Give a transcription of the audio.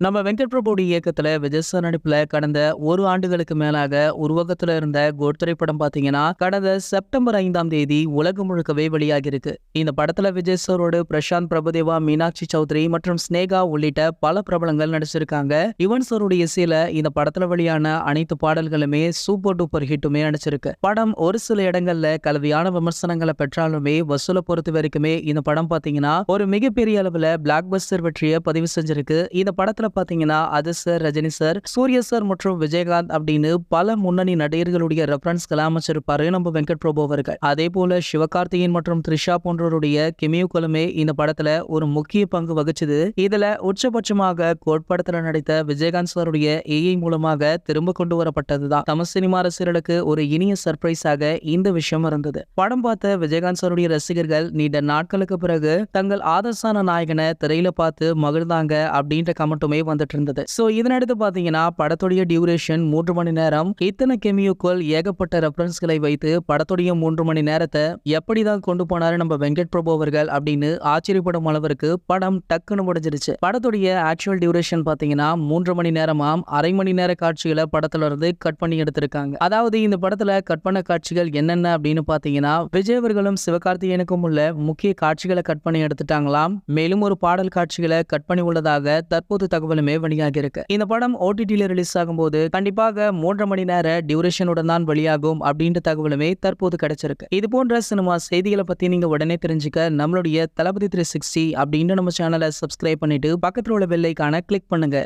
நம்ம வெங்கட் பிரபுடைய இயக்கத்துல விஜய் சார் நடிப்புல கடந்த ஒரு ஆண்டுகளுக்கு மேலாக உருவகத்துல இருந்த கோட் திரைப்படம் பாத்தீங்கன்னா கடந்த செப்டம்பர் 5ஆம் தேதி உலகம் முழுக்கவே வெளியாகி இருக்கு. இந்த படத்துல விஜய் சாரோடு பிரசாந்த் பிரபுதேவா, மீனாட்சி சௌத்ரி மற்றும் ஸ்னேகா உள்ளிட்ட பல பிரபலங்கள் நடிச்சிருக்காங்க. யுவன் சாரோட இசையில இந்த படத்துல வெளியான அனைத்து பாடல்களுமே சூப்பர் டூப்பர் ஹிட்டுமே அடிச்சிருக்கு. படம் ஒரு சில இடங்கள்ல கலவையான விமர்சனங்களை பெற்றாலுமே வசூலை பொறுத்த வரைக்குமே இந்த படம் பாத்தீங்கன்னா ஒரு மிகப்பெரிய அளவுல பிளாக் பஸ்டர் வெற்றியை பதிவு செஞ்சிருக்கு. இந்த படத்துல பாத்தீங்கன்னா Ajith sir, Rajini sir, Suriya sir மற்றும் விஜயகாந்த் அப்படின்னு பல முன்னணி நடிகர்களுடைய ரெஃபரன்ஸ்களை அமைச்சிருப்பாரு நம்ம வெங்கட் பிரபு அவர்கள். அதே போல சிவகார்த்திகேயன் மற்றும் த்ரிஷா போன்றவருடைய கெமியோக்களுமே இந்த படத்துல ஒரு முக்கிய பங்கு வகிச்சது. இதுல உச்சபட்சமாக கோட் படத்துல நடித்த விஜயகாந்த் சாருடைய ஏஐ மூலமாக திரும்ப கொண்டு வரப்பட்டதுதான் தமிழ் சினிமா ரசிகர்களுக்கு ஒரு இனிய சர்ப்ரைஸாக இந்த விஷயம் இருந்தது. படம் பார்த்த விஜயகாந்த் சாருடைய ரசிகர்கள் நீண்ட நாட்களுக்கு பிறகு தங்கள் ஆதர்சான நாயகனை திரையில பார்த்து மகிழ்ந்தாங்க அப்படின்ற கமெண்ட்டுமே வந்துட்டு இருந்தது. சோ இதனடுத்து பாத்தீங்கன்னா படத்துடைய டியூரேஷன் 3 மணி நேரம். இத்தனை கெமியோக்கள் ஏகப்பட்ட ரெஃபரன்ஸ்களை வைத்து படத்துடைய 3 மணி நேரத்தை எப்படிதான் கொண்டு போனாரு நம்ம வெங்கட் பிரபு அவர்கள் அப்படின்னு ஆச்சரியப்படும் அளவிற்கு படம் டக்குன்னு முடிஞ்சிருச்சு. படத்துடைய ஆக்சுவல் டியூரேஷன் பாத்தீங்கன்னா 3 மணி நேரமாம். அரை மணி நேர காட்சிகளை படத்துல இருந்து கட் பண்ணி எடுத்திருக்காங்க. அதாவது இந்த படத்துல கட் பண்ண காட்சிகள் என்னென்ன அப்படின்னு பாத்தீங்கன்னா விஜய் அவர்களும் சிவகார்த்திகேயனுக்கும் உள்ள முக்கிய காட்சிகளை கட் பண்ணி எடுத்துட்டாங்களாம். மேலும் ஒரு பாடல் காட்சிகளை கட் பண்ணி உள்ளதாக தற்போது தகவலுமே வெளியாகி இருக்கு. இந்த படம் ஓடிடில ரிலீஸ் ஆகும்போது கண்டிப்பாக 3 மணி நேர டியூரேஷனுடன் தான் வெளியாகும் அப்படின்ற தகவலுமே தற்போது கிடைச்சிருக்கு. இது போன்ற சினிமா செய்திகளை பத்தி நீங்க உடனே தெரிஞ்சுக்க நம்மளுடைய தளபதி 360 அப்படின்ற நம்ம சேனலை சப்ஸ்கிரைப் பண்ணிட்டு பக்கத்துல உள்ள பெல் ஐகானை கிளிக் பண்ணுங்க.